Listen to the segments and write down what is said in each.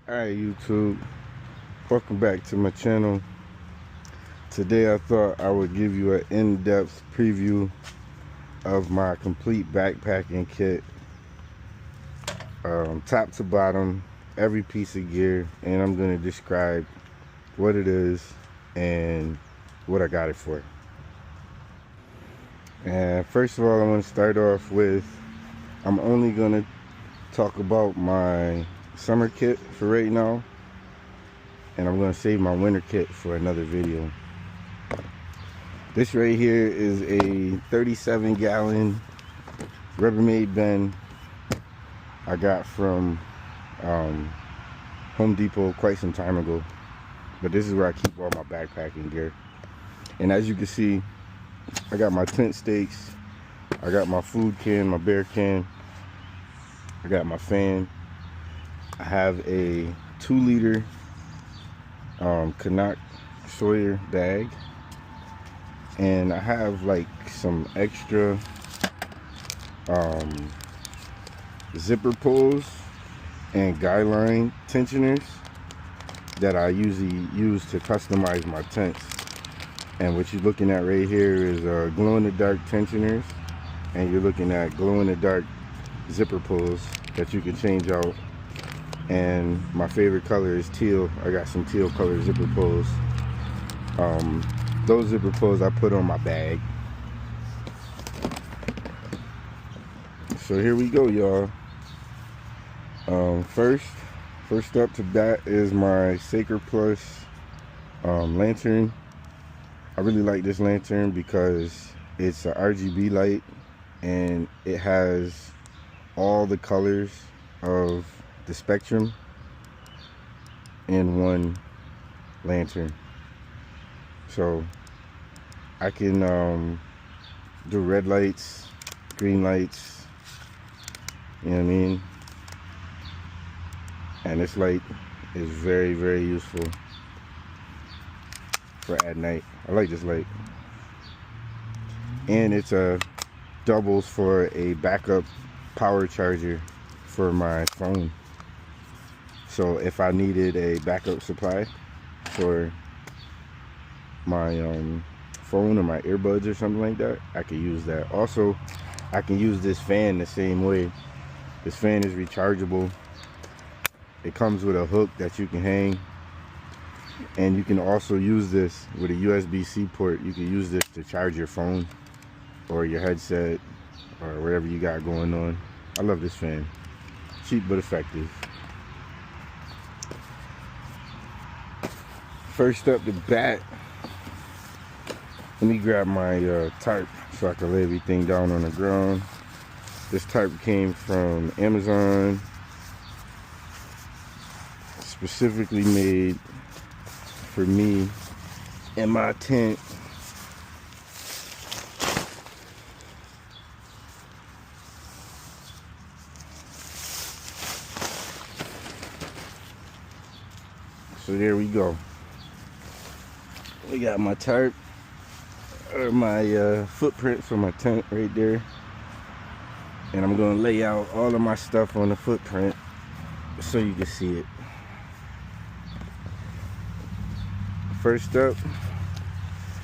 Alright YouTube, welcome back to my channel. Today I thought I would give you an in-depth preview of my complete backpacking kit, top to bottom, every piece of gear, and I'm going to describe what it is and what I got it for. And first of all, I want to start off with, I'm only going to talk about my summer kit for right now, and I'm going to save my winter kit for another video. This right here is a 37-gallon Rubbermaid bin I got from Home Depot quite some time ago, but this is where I keep all my backpacking gear. And as you can see, I got my tent stakes, I got my food can, my bear can, I got my fan, I have a 2-liter Canuck Sawyer bag, and I have like some extra zipper pulls and guy line tensioners that I usually use to customize my tents. And what you're looking at right here is glow-in-the-dark tensioners, and you're looking at glow-in-the-dark zipper pulls that you can change out. And my favorite color is teal. I got some teal color zipper pulls. Those zipper pulls I put on my bag. So here we go, y'all. First up to bat is my Saker Plus lantern. I really like this lantern because it's an RGB light and it has all the colors of the spectrum in one lantern. So I can do red lights, green lights, you know what I mean? And this light is very, very useful for at night. I like this light. And it's doubles for a backup power charger for my phone. So if I needed a backup supply for my phone or my earbuds or something like that, I could use that. Also, I can use this fan the same way. This fan is rechargeable. It comes with a hook that you can hang, and you can also use this with a USB-C port. You can use this to charge your phone or your headset or whatever you got going on. I love this fan. Cheap but effective. First up the bat, let me grab my tarp so I can lay everything down on the ground. This tarp came from Amazon, specifically made for me in my tent. So there we go. We got my tarp, or my footprint for my tent right there. And I'm gonna lay out all of my stuff on the footprint so you can see it. First up,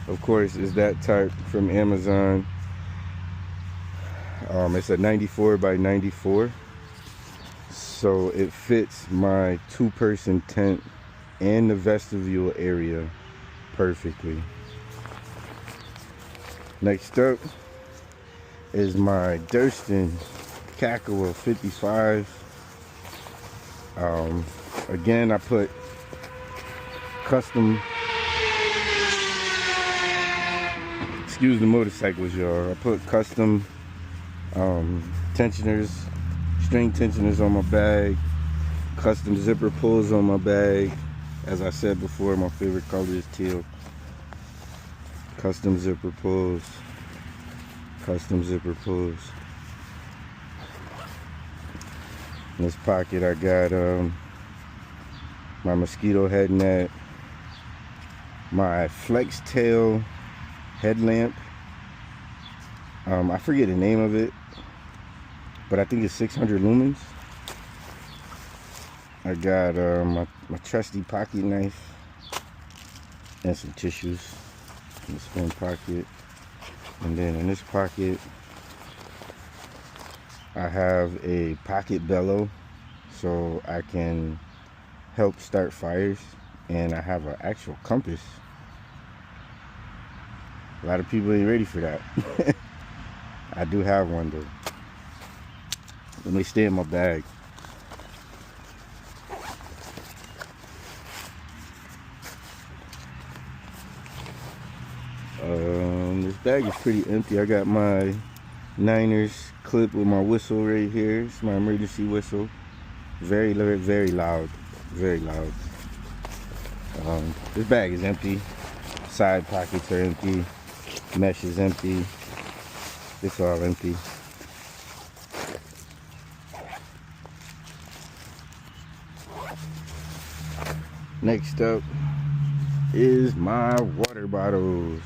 of course, is that tarp from Amazon. It's a 94 by 94. So it fits my 2-person tent and the vestibule area perfectly. Next up is my Durston KUHL 55. Again, I put custom, excuse the motorcycles, y'all. I put custom tensioners, string tensioners on my bag, custom zipper pulls on my bag. As I said before, my favorite color is teal. Custom zipper pulls, custom zipper pulls. In this pocket I got my mosquito head net, my flex tail headlamp. I forget the name of it, but I think it's 600 lumens. I got my trusty pocket knife and some tissues in the spin pocket. And then in this pocket, I have a pocket bellow so I can help start fires, and I have an actual compass. A lot of people ain't ready for that. I do have one though. Let me stay in my bag. This bag is pretty empty. I got my Niners clip with my whistle right here. It's my emergency whistle. Very, very loud. Very loud. This bag is empty. Side pockets are empty. Mesh is empty. It's all empty. Next up is my water bottles.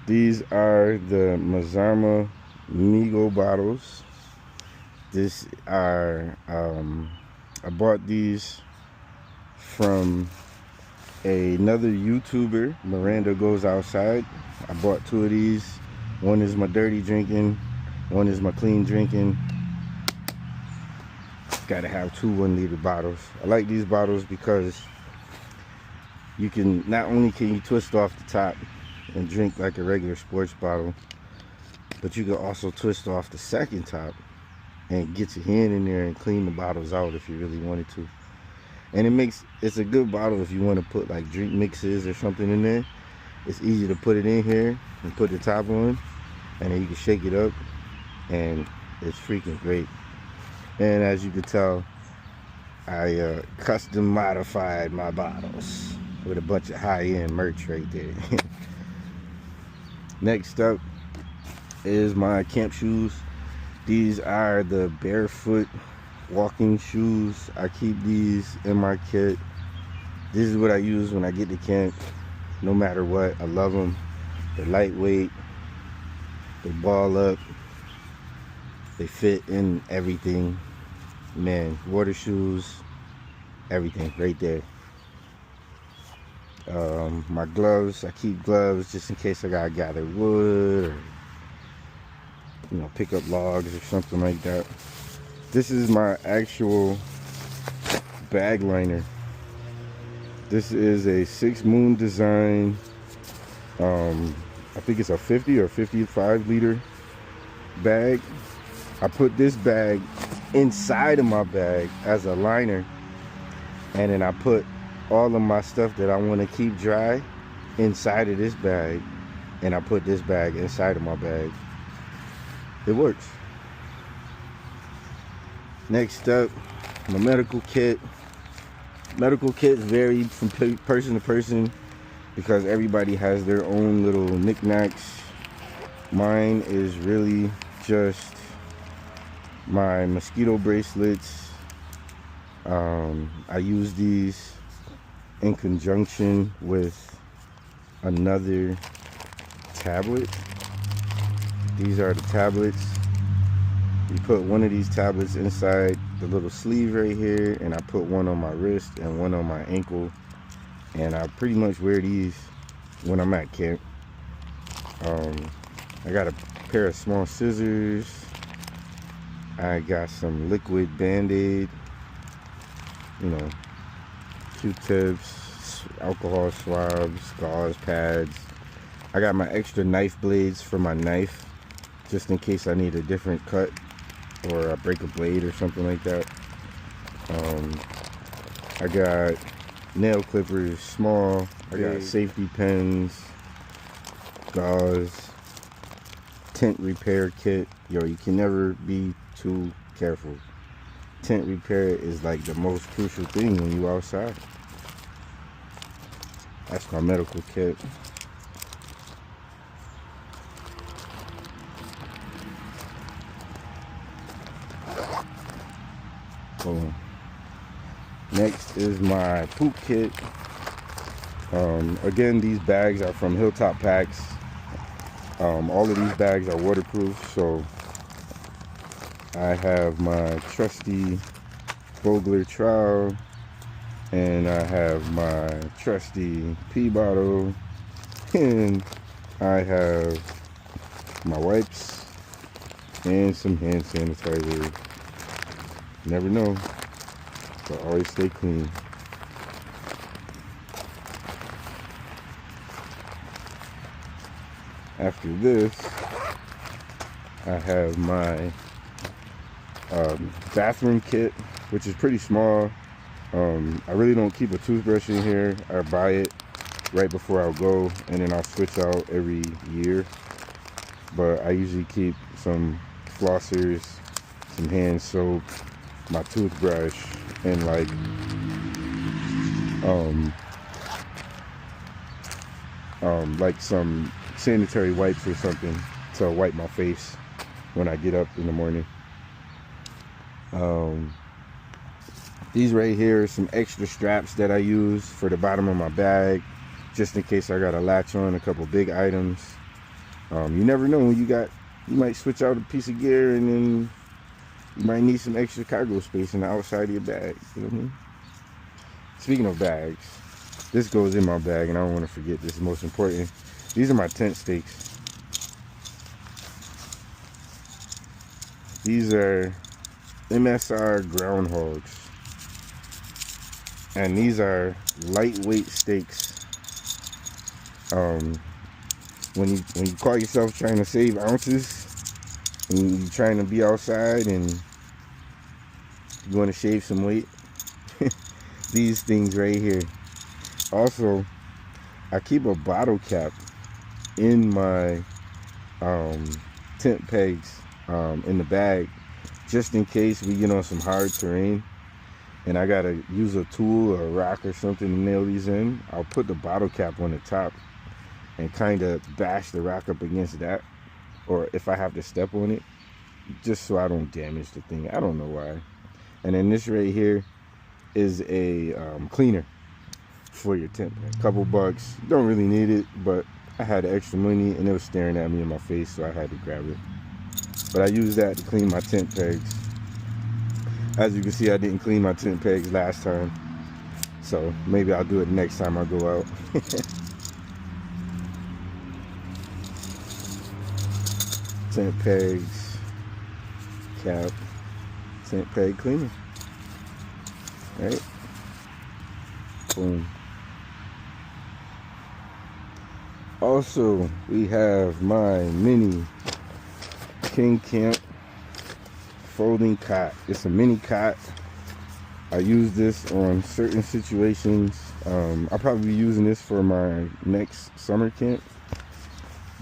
These are the Mazama Migo bottles. This are I bought these from another YouTuber, Miranda Goes Outside. I bought 2 of these. One is my dirty drinking, one is my clean drinking. Gotta have 2 1-liter bottles. I like these bottles because you can, not only can you twist off the top and drink like a regular sports bottle, but you can also twist off the second top and get your hand in there and clean the bottles out if you really wanted to. And it's a good bottle if you want to put like drink mixes or something in there. It's easy to put it in here and put the top on, and then you can shake it up, and it's freaking great. And as you can tell, I custom modified my bottles with a bunch of high-end merch right there. Next up is my camp shoes. These are the barefoot walking shoes. I keep these in my kit. This is what I use when I get to camp, no matter what. I love them. They're lightweight. They ball up. They fit in everything. Man, water shoes, everything right there. My gloves, I keep gloves just in case I gotta gather wood or, you know, pick up logs or something like that. This is my actual bag liner. This is a 6 Moon design. I think it's a 50 or 55 liter bag. I put this bag inside of my bag as a liner, and then I put all of my stuff that I want to keep dry inside of this bag, and I put this bag inside of my bag. It works. Next up, my medical kit. Medical kits vary from person to person because everybody has their own little knickknacks. Mine is really just my mosquito bracelets. I use these in conjunction with another tablet. These are the tablets. You put one of these tablets inside the little sleeve right here, and I put one on my wrist and one on my ankle, and I pretty much wear these when I'm at camp. I got a pair of small scissors. I got some liquid Band-Aid, you know, Q-tips, alcohol swabs, gauze pads. I got my extra knife blades for my knife, just in case I need a different cut or I break a blade or something like that. I got nail clippers, small. I got safety pins, gauze, tent repair kit. Yo, you can never be too careful. Tent repair is like the most crucial thing when you're outside. That's my medical kit. Boom. Next is my poop kit. Again, these bags are from Hilltop Packs. All of these bags are waterproof, so I have my trusty Bogler trowel, and I have my trusty pee bottle, and I have my wipes and some hand sanitizer. Never know, but always stay clean. After this, I have my bathroom kit, which is pretty small. I really don't keep a toothbrush in here. I buy it right before I'll go, and then I'll switch out every year. But I usually keep some flossers, some hand soap, my toothbrush, and like some sanitary wipes or something to wipe my face when I get up in the morning. These right here are some extra straps that I use for the bottom of my bag, just in case I gotta latch on a couple big items. You never know when you might switch out a piece of gear, and then you might need some extra cargo space in the outside of your bag. You know what I mean? Speaking of bags, this goes in my bag, and I don't want to forget, this is most important. These are my tent stakes. These are MSR groundhogs, and these are lightweight stakes. When you call yourself trying to save ounces, and you're trying to be outside and you want to shave some weight, these things right here. Also, I keep a bottle cap in my tent pegs in the bag, just in case we get on some hard terrain and I gotta use a tool or a rock or something to nail these in. I'll put the bottle cap on the top and kind of bash the rock up against that, or if I have to step on it, just so I don't damage the thing. I don't know why. And then this right here is a cleaner for your tent peg. Couple bucks, don't really need it, but I had extra money and it was staring at me in my face, so I had to grab it. But I use that to clean my tent pegs. As you can see, I didn't clean my tent pegs last time, so maybe I'll do it next time I go out. Tent pegs, cap, tent peg cleaner. Right? Boom. Also, we have my mini King Camp folding cot. It's a mini cot. I use this on certain situations. I'll probably be using this for my next summer camp.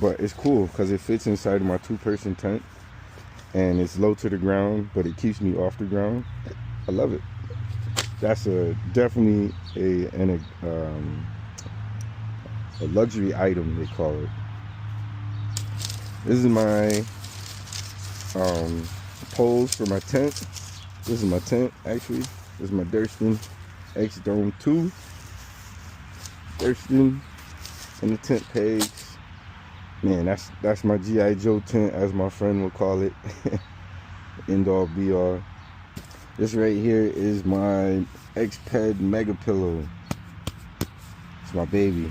But it's cool because it fits inside of my 2-person tent, and it's low to the ground, but it keeps me off the ground. I love it. That's definitely a luxury item, they call it. This is my poles for my tent. This is my tent, actually. This is my Durston X Dome 2. Durston and the tent pegs. Man, that's my G.I. Joe tent, as my friend would call it. End all be all. This right here is my X-Ped Mega Pillow. It's my baby.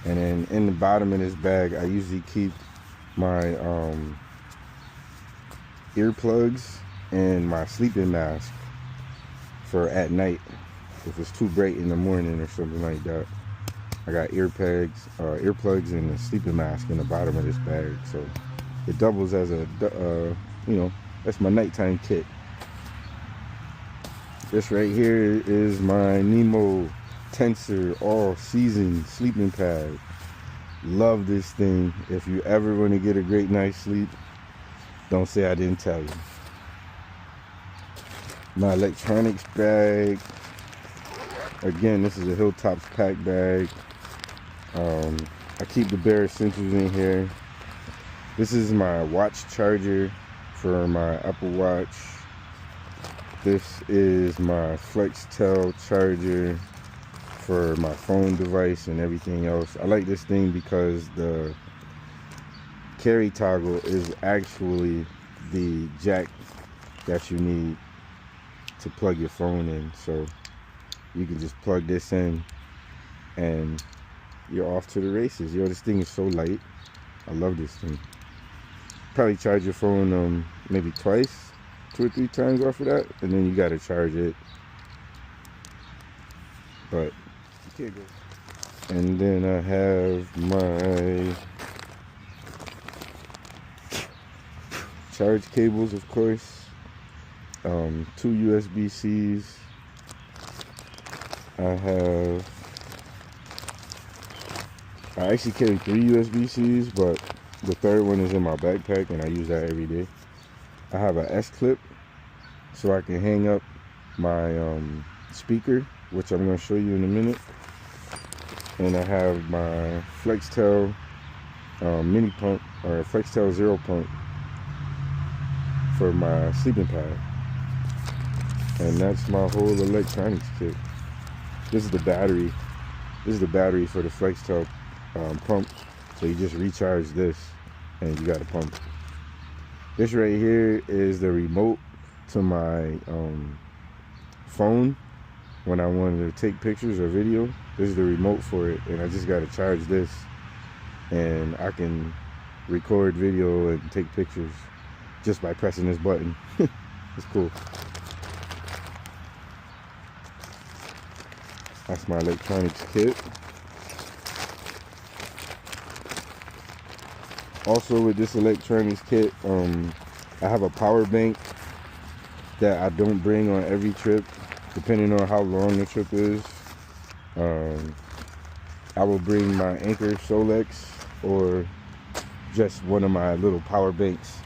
And then in the bottom of this bag, I usually keep my earplugs and my sleeping mask for at night, if it's too bright in the morning or something like that. I got earplugs and a sleeping mask in the bottom of this bag, so it doubles as a, that's my nighttime kit. This right here is my Nemo Tensor all-season sleeping pad. Love this thing. If you ever want to get a great night's sleep, don't say I didn't tell you. My electronics bag. Again, this is a Hilltops pack bag. I keep the bare essentials in here. This is my watch charger for my Apple Watch. This is my FlexTel charger for my phone device and everything else. I like this thing because the carry toggle is actually the jack that you need to plug your phone in. So you can just plug this in and you're off to the races. Yo, this thing is so light. I love this thing. Probably charge your phone maybe twice, 2 or 3 times off of that, and then you gotta charge it. But you can't go. And then I have my charge cables, of course. 2 USB-Cs. I actually carry 3 USB-Cs, but the third one is in my backpack and I use that every day. I have an S-clip so I can hang up my speaker, which I'm going to show you in a minute. And I have my FlexTail mini pump, or FlexTail Zero pump for my sleeping pad. And that's my whole electronics kit. This is the battery. This is the battery for the FlexTail pump. So you just recharge this and you got a pump. This right here is the remote to my phone when I wanted to take pictures or video. This is the remote for it, and I just got to charge this and I can record video and take pictures just by pressing this button. It's cool. That's my electronics kit. Also with this electronics kit, I have a power bank that I don't bring on every trip, depending on how long the trip is. I will bring my Anchor Solex or just one of my little power banks,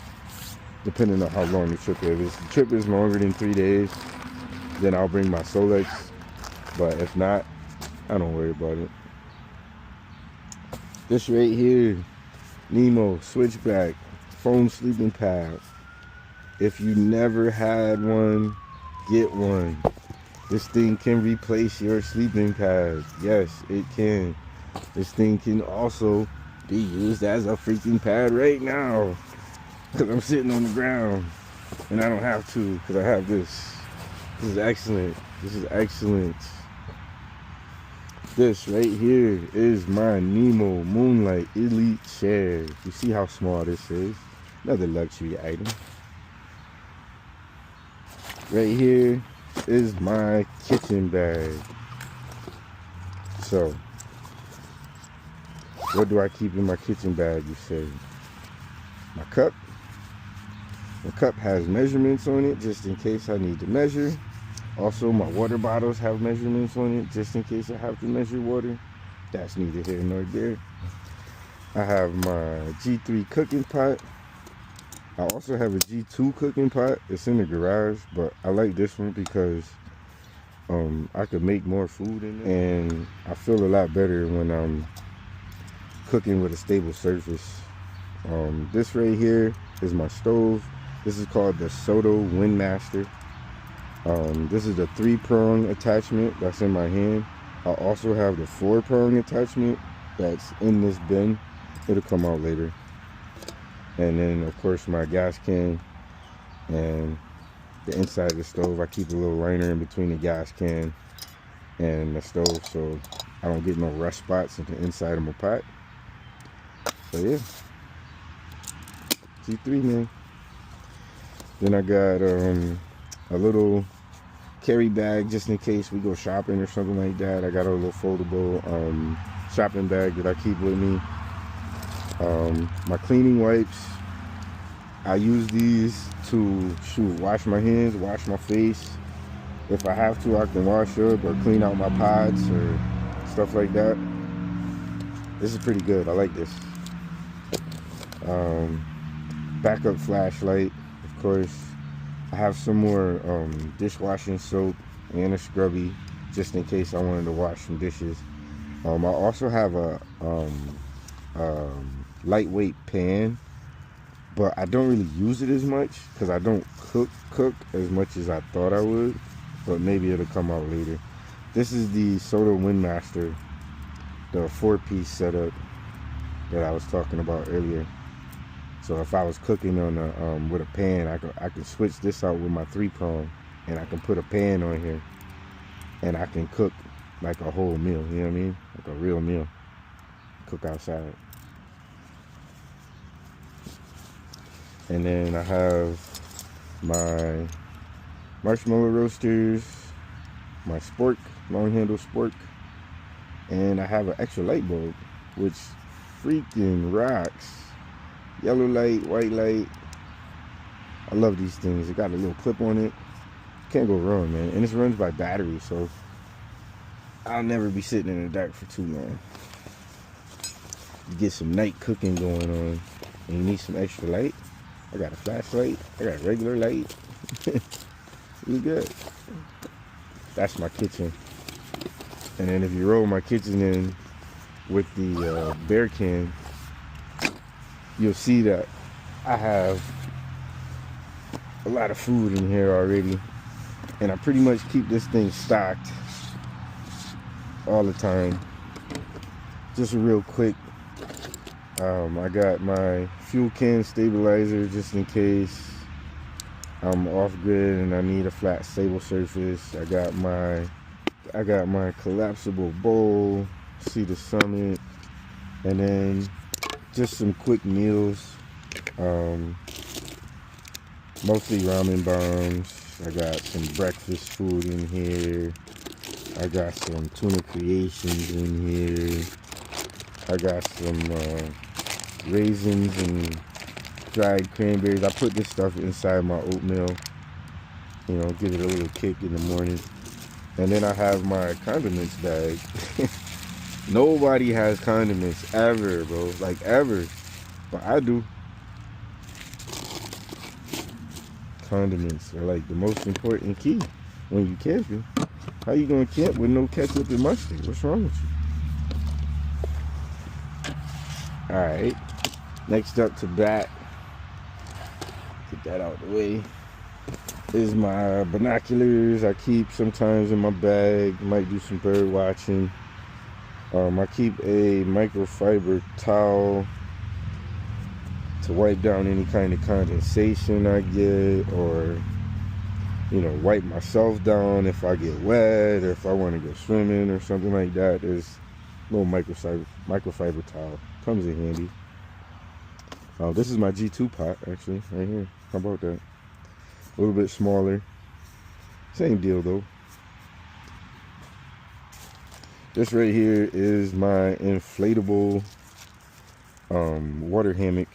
depending on how long the trip is. If the trip is longer than 3 days, then I'll bring my Solex. But if not, I don't worry about it. This right here, Nemo switchback foam sleeping pad. If you never had one, get one. This thing can replace your sleeping pad. Yes, it can. This thing can also be used as a freaking pad right now, because I'm sitting on the ground and I don't have to, because I have this. This is excellent. This is excellent. This right here is my Nemo Moonlight Elite chair. You see how small this is? Another luxury item. Right here is my kitchen bag. So, what do I keep in my kitchen bag, you say? My cup. The cup has measurements on it, just in case I need to measure. Also, my water bottles have measurements on it, just in case I have to measure water. That's neither here nor there. I have my G3 cooking pot. I also have a G2 cooking pot. It's in the garage, but I like this one because I could make more food in it, and I feel a lot better when I'm cooking with a stable surface. This right here is my stove. This is called the Soto Windmaster. This is the 3-prong attachment that's in my hand. I also have the 4-prong attachment that's in this bin. It'll come out later. And then of course my gas can and the inside of the stove. I keep a little liner in between the gas can and the stove so I don't get no rust spots in the inside of my pot. So yeah, G3, man. Then I got a little carry bag just in case we go shopping or something like that. I got a little foldable shopping bag that I keep with me. My cleaning wipes, I use these to wash my hands, wash my face. If I have to, I can wash up or clean out my pots or stuff like that. This is pretty good. I like this. Backup flashlight, of course. I have some more dishwashing soap and a scrubby just in case I wanted to wash some dishes. I also have a lightweight pan, but I don't really use it as much because I don't cook as much as I thought I would, but maybe it'll come out later. This is the Soto Windmaster, the 4-piece setup that I was talking about earlier. So if I was cooking on a with a pan, I could switch this out with my 3-prong and I can put a pan on here, and I can cook like a whole meal, you know what I mean? Like a real meal. Cook outside. And then I have my marshmallow roasters, my spork, long handle spork, and I have an extra light bulb, which freaking rocks. Yellow light, white light. I love these things. It got a little clip on it. Can't go wrong, man. And this runs by battery, so I'll never be sitting in the dark for too long. You get some night cooking going on, and you need some extra light. I got a flashlight. I got a regular light. You good. That's my kitchen. And then if you roll my kitchen in with the bear can, you'll see that I have a lot of food in here already. And I pretty much keep this thing stocked all the time. Just real quick, I got my fuel can stabilizer just in case I'm off grid and I need a flat stable surface. I got my collapsible bowl, see the summit, and then just some quick meals. Mostly ramen bombs. I got some breakfast food in here. I got some tuna creations in here. I got some raisins and dried cranberries. I put this stuff inside my oatmeal, you know, give it a little kick in the morning. And then I have my condiments bag. Nobody has condiments ever, bro, like ever, but I do. Condiments are like the most important key when you camping. How you gonna camp with no ketchup and mustard? What's wrong with you? Alright, next up to bat, get that out of the way, is my binoculars. I keep sometimes in my bag. Might do some bird watching. I keep a microfiber towel to wipe down any kind of condensation I get, or, you know, wipe myself down if I get wet, or if I want to go swimming or something like that. There's a little microfiber towel. Comes in handy. This is my G2 pot, actually, right here. How about that? A little bit smaller. Same deal, though. This right here is my inflatable water hammock.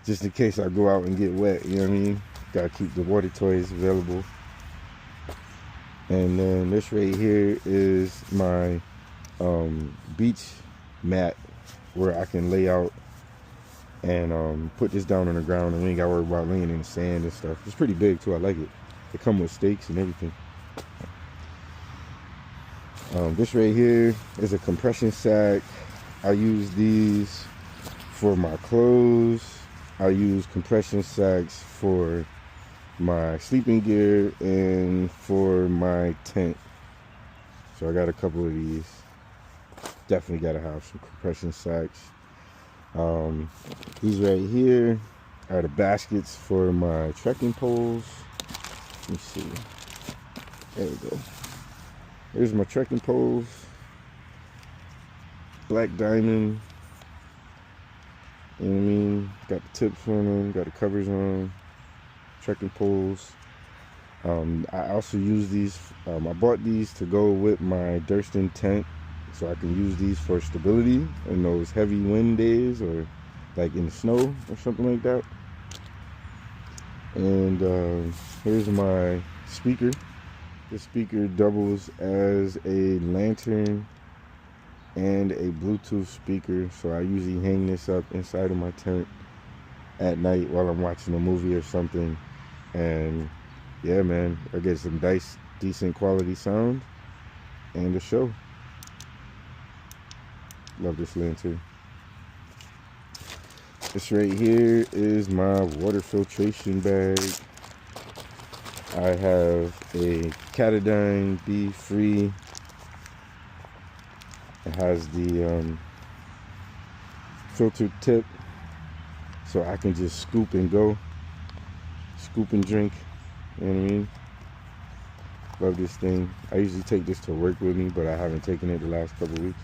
Just in case I go out and get wet, you know what I mean? Gotta keep the water toys available. And then this right here is my beach mat, where I can lay out and put this down on the ground, and we ain't gotta worry about laying in the sand and stuff. It's pretty big too. I like it. It come with stakes and everything. This right here is a compression sack. I use these for my clothes. I use compression sacks for my sleeping gear and for my tent. So I got a couple of these. Definitely gotta have some compression sacks. These right here are the baskets for my trekking poles. Let me see. There we go. Here's my trekking poles. Black diamond. You know what I mean? Got the tips on them, got the covers on. Trekking poles. I also use these. I bought these to go with my Durston tent, so I can use these for stability in those heavy wind days, or like in the snow or something like that. And here's my speaker. This speaker doubles as a lantern and a Bluetooth speaker, so I usually hang this up inside of my tent at night while I'm watching a movie or something. And yeah, man, I get some decent quality sound and a show. Love this lantern. This right here is my water filtration bag. I have a Catadine Be Free. It has the filtered tip, so I can just scoop and go. Scoop and drink, you know what I mean? Love this thing. I usually take this to work with me, but I haven't taken it the last couple weeks.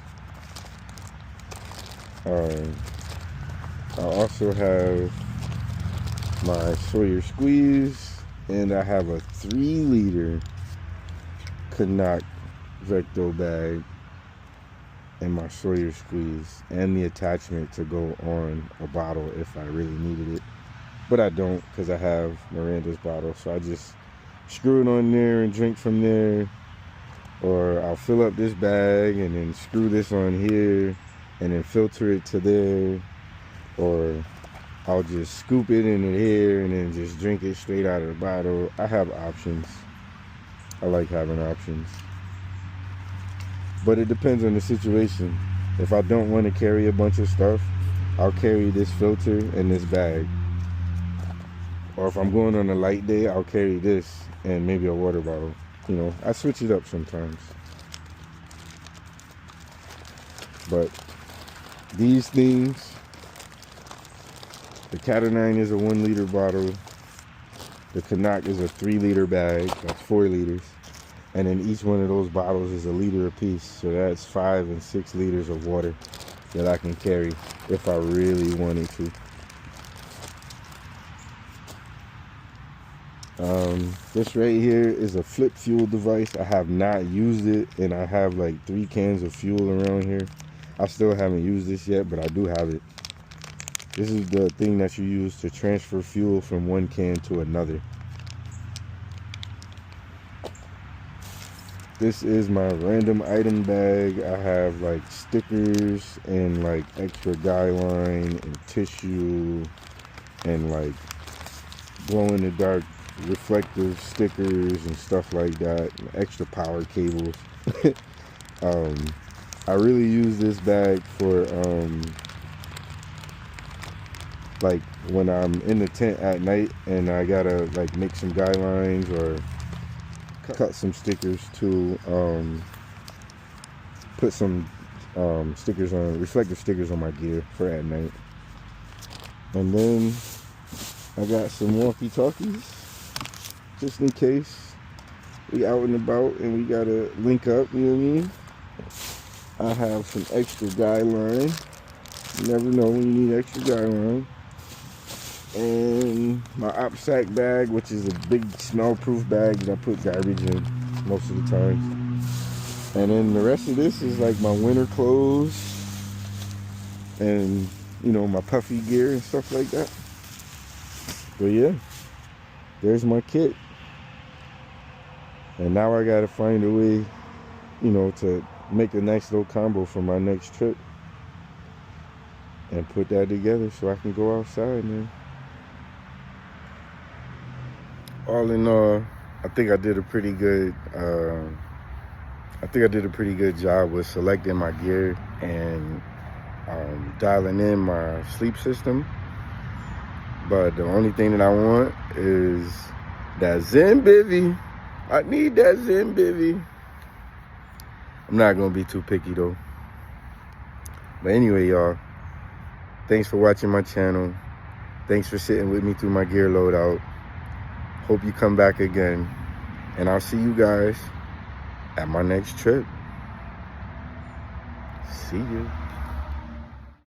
I also have my Sawyer squeeze, and I have a 3-liter KUHL Vecto bag and my Sawyer squeeze, and the attachment to go on a bottle if I really needed it. But I don't, because I have Miranda's bottle, so I just screw it on there and drink from there. Or I'll fill up this bag and then screw this on here and then filter it to there. Or I'll just scoop it in here and then just drink it straight out of the bottle. I have options. I like having options. But it depends on the situation. If I don't want to carry a bunch of stuff, I'll carry this filter and this bag. Or if I'm going on a light day, I'll carry this and maybe a water bottle. You know, I switch it up sometimes. But these things, the Cat O' Nine is a 1-liter bottle. The KUHL is a 3-liter bag. That's 4 liters. And then each one of those bottles is a liter apiece. So that's 5 and 6 liters of water that I can carry if I really wanted to. This right here is a flip fuel device. I have not used it, and I have like 3 cans of fuel around here. I still haven't used this yet, but I do have it. This is the thing that you use to transfer fuel from one can to another. This is my random item bag. I have like stickers and like extra guy line and tissue and like glow in the dark reflective stickers and stuff like that, and extra power cables. I really use this bag for like when I'm in the tent at night and I gotta like make some guy lines or cut some stickers to put some stickers on, reflective stickers on my gear for at night. And then I got some walkie-talkies just in case we out and about and we gotta link up, you know what I mean? I have some extra guy line. You never know when you need extra guy line. And my op sack bag, which is a big smell-proof bag that I put garbage in most of the time. And then the rest of this is like my winter clothes and, you know, my puffy gear and stuff like that. But yeah, there's my kit. And now I gotta find a way, you know, to make a nice little combo for my next trip and put that together so I can go outside, man. All in all, I think I did a pretty good job with selecting my gear and dialing in my sleep system. But the only thing that I want is that Zen bivy. I need that Zen bivy. I'm not gonna be too picky though. But anyway, y'all, thanks for watching my channel. Thanks for sitting with me through my gear loadout. Hope you come back again. And I'll see you guys at my next trip. See you.